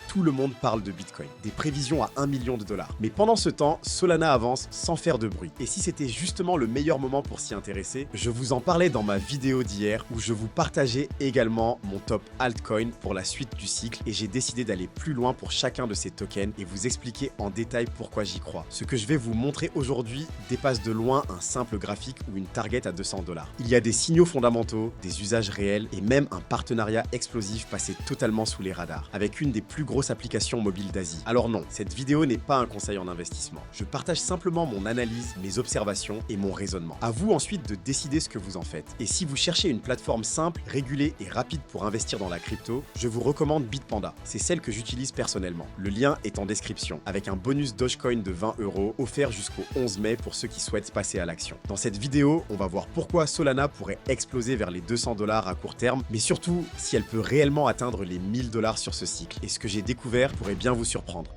tout le monde parle de Bitcoin, des prévisions à 1 million de dollars. Mais pendant ce temps, Solana avance sans faire de bruit. Et si c'était justement le meilleur moment pour s'y intéresser, je vous en parlais dans ma vidéo d'hier où je vous partageais également mon top altcoin pour la suite du cycle et j'ai décidé d'aller plus loin pour chacun de ces tokens et vous expliquer en détail pourquoi j'y crois. Ce que je vais vous montrer aujourd'hui dépasse de loin un simple graphique ou une target à 200 dollars. Il y a des signaux fondamentaux, des usages réels et même un partenariat explosif passé totalement sous les radars, avec une des plus grosses applications mobiles d'Asie. Alors non, cette vidéo n'est pas un conseil en investissement. Je partage simplement mon analyse, mes observations et mon raisonnement. À vous ensuite de décider ce que vous en faites. Et si vous cherchez une plateforme simple, régulée et rapide pour investir dans la crypto, je vous recommande Bitpanda. C'est celle que j'utilise personnellement. Le lien est en description, avec un bonus Dogecoin de 20 € offert jusqu'au 11 mai pour ceux qui souhaitent passer à l'action. Dans cette vidéo, on va voir pourquoi Solana pourrait exploser vers les 200 dollars à court terme, mais surtout si elle peut réellement atteindre les 1000 dollars sur ce cycle. Et ce que j'ai découvert pourrait bien vous surprendre.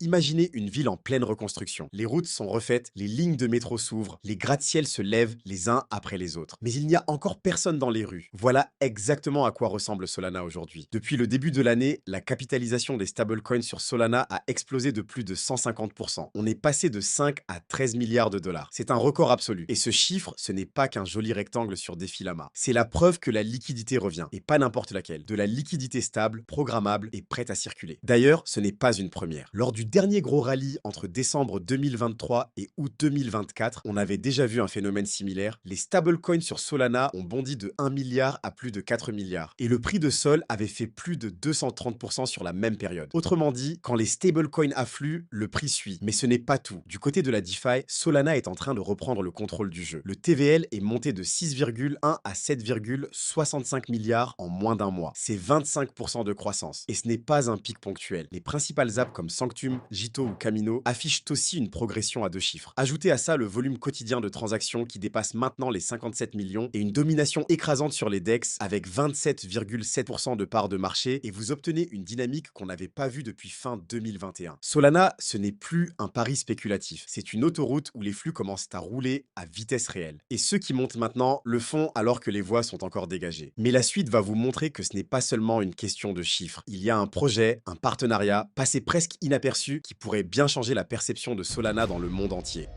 Imaginez une ville en pleine reconstruction. Les routes sont refaites, les lignes de métro s'ouvrent, les gratte-ciels se lèvent les uns après les autres. Mais il n'y a encore personne dans les rues. Voilà exactement à quoi ressemble Solana aujourd'hui. Depuis le début de l'année, la capitalisation des stablecoins sur Solana a explosé de plus de 150%. On est passé de 5 à 13 milliards de dollars. C'est un record absolu. Et ce chiffre, ce n'est pas qu'un joli rectangle sur Defilama. C'est la preuve que la liquidité revient, et pas n'importe laquelle. De la liquidité stable, programmable et prête à circuler. D'ailleurs, ce n'est pas une première. Lors du dernier gros rallye entre décembre 2023 et août 2024, on avait déjà vu un phénomène similaire. Les stablecoins sur Solana ont bondi de 1 milliard à plus de 4 milliards. Et le prix de Sol avait fait plus de 230% sur la même période. Autrement dit, quand les stablecoins affluent, le prix suit. Mais ce n'est pas tout. Du côté de la DeFi, Solana est en train de reprendre le contrôle du jeu. Le TVL est monté de 6,1 à 7,65 milliards en moins d'un mois. C'est 25% de croissance. Et ce n'est pas un pic ponctuel. Les principales apps comme Sanctum, Jito ou Camino affichent aussi une progression à 2 chiffres. Ajoutez à ça le volume quotidien de transactions qui dépasse maintenant les 57 millions et une domination écrasante sur les DEX avec 27,7% de part de marché et vous obtenez une dynamique qu'on n'avait pas vue depuis fin 2021. Solana, ce n'est plus un pari spéculatif, c'est une autoroute où les flux commencent à rouler à vitesse réelle. Et ceux qui montent maintenant le font alors que les voies sont encore dégagées. Mais la suite va vous montrer que ce n'est pas seulement une question de chiffres. Il y a un projet, un partenariat, passé presque inaperçu qui pourrait bien changer la perception de Solana dans le monde entier.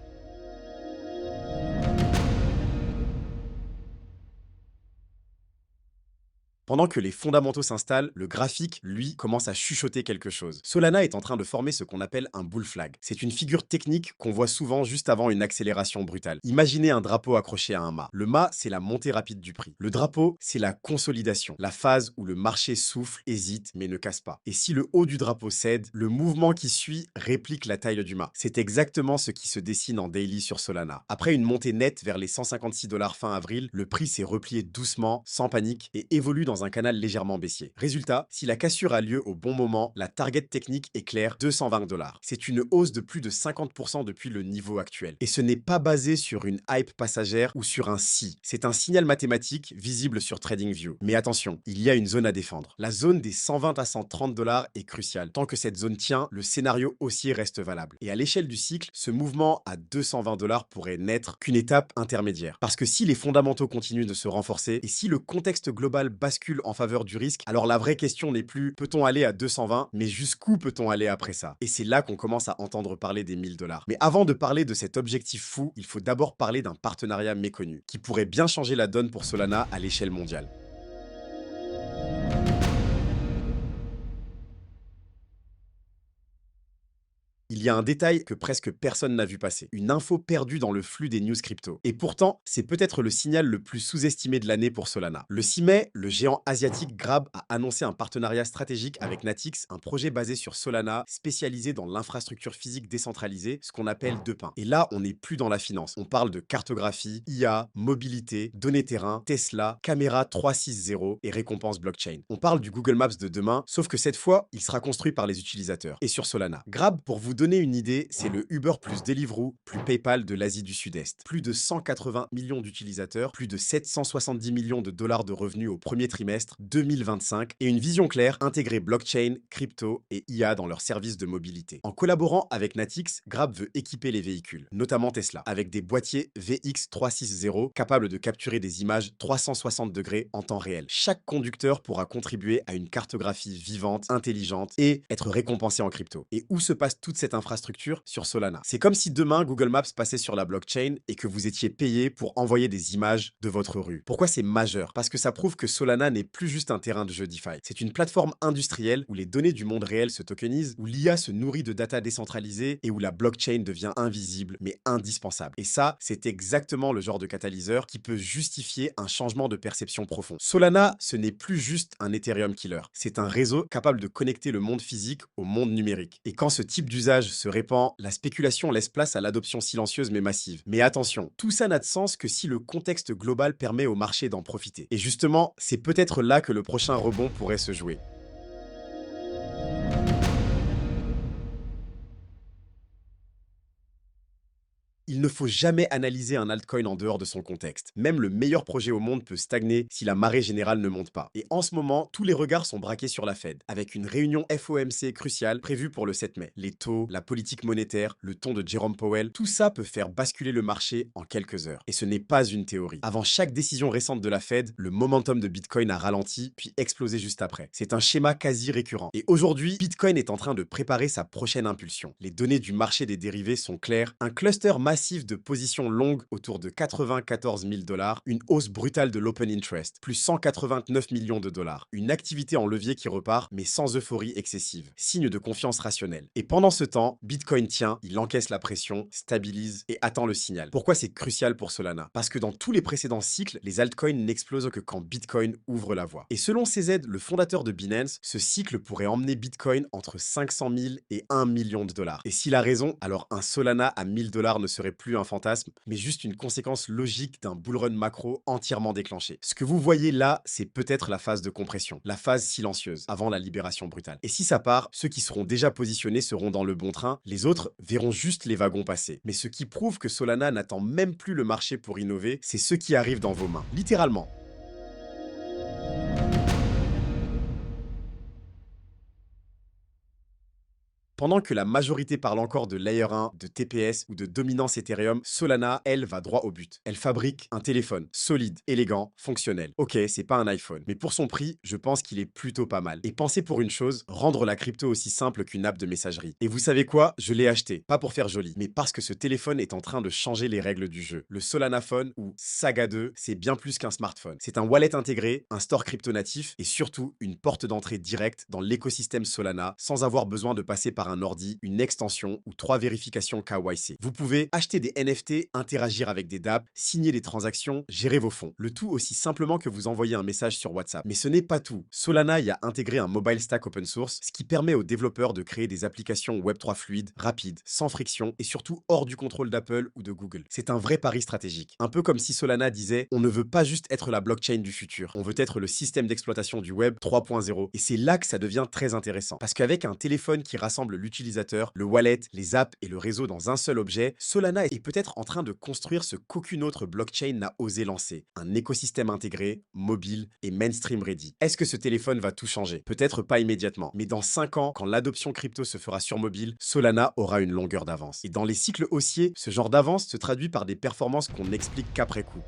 Pendant que les fondamentaux s'installent, le graphique, lui, commence à chuchoter quelque chose. Solana est en train de former ce qu'on appelle un bull flag. C'est une figure technique qu'on voit souvent juste avant une accélération brutale. Imaginez un drapeau accroché à un mât. Le mât, c'est la montée rapide du prix. Le drapeau, c'est la consolidation, la phase où le marché souffle, hésite, mais ne casse pas. Et si le haut du drapeau cède, le mouvement qui suit réplique la taille du mât. C'est exactement ce qui se dessine en daily sur Solana. Après une montée nette vers les 156 dollars fin avril, le prix s'est replié doucement, sans panique, et évolue dans un canal légèrement baissier. Résultat, si la cassure a lieu au bon moment, la target technique est claire, 220 dollars. C'est une hausse de plus de 50% depuis le niveau actuel. Et ce n'est pas basé sur une hype passagère ou sur un si. C'est un signal mathématique visible sur TradingView. Mais attention, il y a une zone à défendre. La zone des 120 à 130 dollars est cruciale. Tant que cette zone tient, le scénario haussier reste valable. Et à l'échelle du cycle, ce mouvement à 220 dollars pourrait n'être qu'une étape intermédiaire. Parce que si les fondamentaux continuent de se renforcer et si le contexte global bascule en faveur du risque, alors la vraie question n'est plus peut-on aller à 220, mais jusqu'où peut-on aller après ça? Et c'est là qu'on commence à entendre parler des 1000 dollars. Mais avant de parler de cet objectif fou, il faut d'abord parler d'un partenariat méconnu, qui pourrait bien changer la donne pour Solana à l'échelle mondiale. Il y a un détail que presque personne n'a vu passer, une info perdue dans le flux des news crypto. Et pourtant, c'est peut-être le signal le plus sous-estimé de l'année pour Solana. Le 6 mai, le géant asiatique Grab a annoncé un partenariat stratégique avec Natix, un projet basé sur Solana, spécialisé dans l'infrastructure physique décentralisée, ce qu'on appelle 2PIN. Et là, on n'est plus dans la finance. On parle de cartographie, IA, mobilité, données terrain, Tesla, caméra 360 et récompense blockchain. On parle du Google Maps de demain, sauf que cette fois, il sera construit par les utilisateurs et sur Solana. Grab, pour vous donner donner une idée, c'est le Uber plus Deliveroo plus PayPal de l'Asie du Sud-Est. Plus de 180 millions d'utilisateurs, plus de 770 millions de dollars de revenus au premier trimestre 2025 et une vision claire, intégrer blockchain, crypto et IA dans leurs services de mobilité. En collaborant avec Natix, Grab veut équiper les véhicules, notamment Tesla, avec des boîtiers VX360 capables de capturer des images 360 degrés en temps réel. Chaque conducteur pourra contribuer à une cartographie vivante, intelligente et être récompensé en crypto. Et où se passe toute cette infrastructure? Sur Solana. C'est comme si demain Google Maps passait sur la blockchain et que vous étiez payé pour envoyer des images de votre rue. Pourquoi c'est majeur? Parce que ça prouve que Solana n'est plus juste un terrain de jeu DeFi. C'est une plateforme industrielle où les données du monde réel se tokenisent, où l'IA se nourrit de data décentralisée et où la blockchain devient invisible mais indispensable. Et ça, c'est exactement le genre de catalyseur qui peut justifier un changement de perception profond. Solana, ce n'est plus juste un Ethereum killer. C'est un réseau capable de connecter le monde physique au monde numérique. Et quand ce type d'usage se répand, la spéculation laisse place à l'adoption silencieuse mais massive. Mais attention, tout ça n'a de sens que si le contexte global permet au marché d'en profiter. Et justement, c'est peut-être là que le prochain rebond pourrait se jouer. Il ne faut jamais analyser un altcoin en dehors de son contexte. Même le meilleur projet au monde peut stagner si la marée générale ne monte pas. Et en ce moment, tous les regards sont braqués sur la Fed, avec une réunion FOMC cruciale prévue pour le 7 mai. Les taux, la politique monétaire, le ton de Jerome Powell, tout ça peut faire basculer le marché en quelques heures. Et ce n'est pas une théorie. Avant chaque décision récente de la Fed, le momentum de Bitcoin a ralenti, puis explosé juste après. C'est un schéma quasi récurrent. Et aujourd'hui, Bitcoin est en train de préparer sa prochaine impulsion. Les données du marché des dérivés sont claires. Un cluster massif de positions longues autour de 94 000 $, une hausse brutale de l'open interest, plus 189 millions de dollars, une activité en levier qui repart, mais sans euphorie excessive, signe de confiance rationnelle. Et pendant ce temps, Bitcoin tient, il encaisse la pression, stabilise et attend le signal. Pourquoi c'est crucial pour Solana? Parce que dans tous les précédents cycles, les altcoins n'explosent que quand Bitcoin ouvre la voie. Et selon CZ, le fondateur de Binance, ce cycle pourrait emmener Bitcoin entre 500 000 et 1 million de dollars. Et s'il a raison, alors un Solana à 1000 $ ne serait plus un fantasme, mais juste une conséquence logique d'un bull run macro entièrement déclenché. Ce que vous voyez là, c'est peut-être la phase de compression, la phase silencieuse, avant la libération brutale. Et si ça part, ceux qui seront déjà positionnés seront dans le bon train, les autres verront juste les wagons passer. Mais ce qui prouve que Solana n'attend même plus le marché pour innover, c'est ce qui arrive dans vos mains. Littéralement. Pendant que la majorité parle encore de Layer 1, de TPS ou de dominance Ethereum, Solana, elle, va droit au but. Elle fabrique un téléphone solide, élégant, fonctionnel. Ok, c'est pas un iPhone, mais pour son prix, je pense qu'il est plutôt pas mal. Et pensez pour une chose, rendre la crypto aussi simple qu'une app de messagerie. Et vous savez quoi? Je l'ai acheté, pas pour faire joli, mais parce que ce téléphone est en train de changer les règles du jeu. Le Solana Phone, ou Saga 2, c'est bien plus qu'un smartphone. C'est un wallet intégré, un store crypto natif et surtout une porte d'entrée directe dans l'écosystème Solana sans avoir besoin de passer par un ordi, une extension ou 3 vérifications KYC. Vous pouvez acheter des NFT, interagir avec des dApps, signer des transactions, gérer vos fonds. Le tout aussi simplement que vous envoyer un message sur WhatsApp. Mais ce n'est pas tout. Solana y a intégré un mobile stack open source, ce qui permet aux développeurs de créer des applications Web3 fluides, rapides, sans friction et surtout hors du contrôle d'Apple ou de Google. C'est un vrai pari stratégique. Un peu comme si Solana disait « On ne veut pas juste être la blockchain du futur, on veut être le système d'exploitation du web 3.0 ». Et c'est là que ça devient très intéressant. Parce qu'avec un téléphone qui rassemble l'utilisateur, le wallet, les apps et le réseau dans un seul objet, Solana est peut-être en train de construire ce qu'aucune autre blockchain n'a osé lancer. Un écosystème intégré, mobile et mainstream ready. Est-ce que ce téléphone va tout changer? Peut-être pas immédiatement, mais dans 5 ans, quand l'adoption crypto se fera sur mobile, Solana aura une longueur d'avance. Et dans les cycles haussiers, ce genre d'avance se traduit par des performances qu'on n'explique qu'après coup.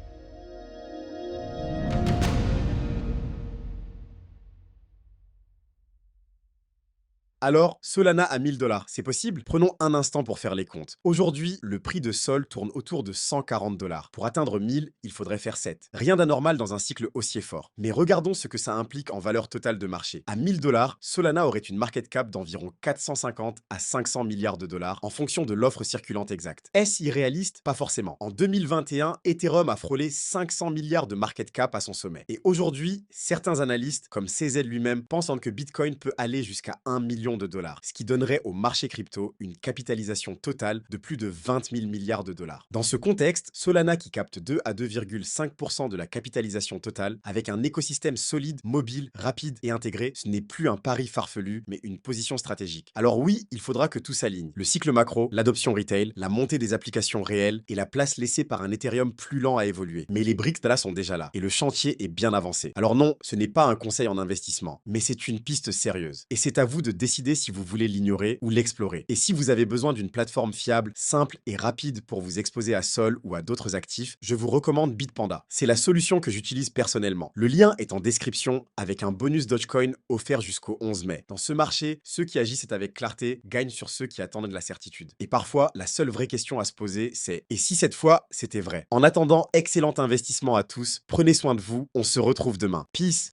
Alors, Solana à 1000 $, c'est possible? Prenons un instant pour faire les comptes. Aujourd'hui, le prix de Sol tourne autour de 140 $. Pour atteindre 1000, il faudrait faire 7. Rien d'anormal dans un cycle haussier fort. Mais regardons ce que ça implique en valeur totale de marché. À 1000 $, Solana aurait une market cap d'environ 450 à 500 milliards de dollars en fonction de l'offre circulante exacte. Est-ce irréaliste? Pas forcément. En 2021, Ethereum a frôlé 500 milliards de market cap à son sommet. Et aujourd'hui, certains analystes, comme CZ lui-même, pensent que Bitcoin peut aller jusqu'à 1 million trillions de dollars, ce qui donnerait au marché crypto une capitalisation totale de plus de 20 000 milliards de dollars. Dans ce contexte, Solana qui capte 2 à 2,5% de la capitalisation totale, avec un écosystème solide, mobile, rapide et intégré, ce n'est plus un pari farfelu, mais une position stratégique. Alors oui, il faudra que tout s'aligne. Le cycle macro, l'adoption retail, la montée des applications réelles et la place laissée par un Ethereum plus lent à évoluer. Mais les briques là sont déjà là et le chantier est bien avancé. Alors non, ce n'est pas un conseil en investissement, mais c'est une piste sérieuse. Et c'est à vous de décider si vous voulez l'ignorer ou l'explorer. Et si vous avez besoin d'une plateforme fiable, simple et rapide pour vous exposer à Sol ou à d'autres actifs, je vous recommande Bitpanda. C'est la solution que j'utilise personnellement. Le lien est en description avec un bonus Dogecoin offert jusqu'au 11 mai. Dans ce marché, ceux qui agissent avec clarté gagnent sur ceux qui attendent de la certitude. Et parfois, la seule vraie question à se poser, c'est et si cette fois, c'était vrai? En attendant, excellent investissement à tous, prenez soin de vous, on se retrouve demain. Peace!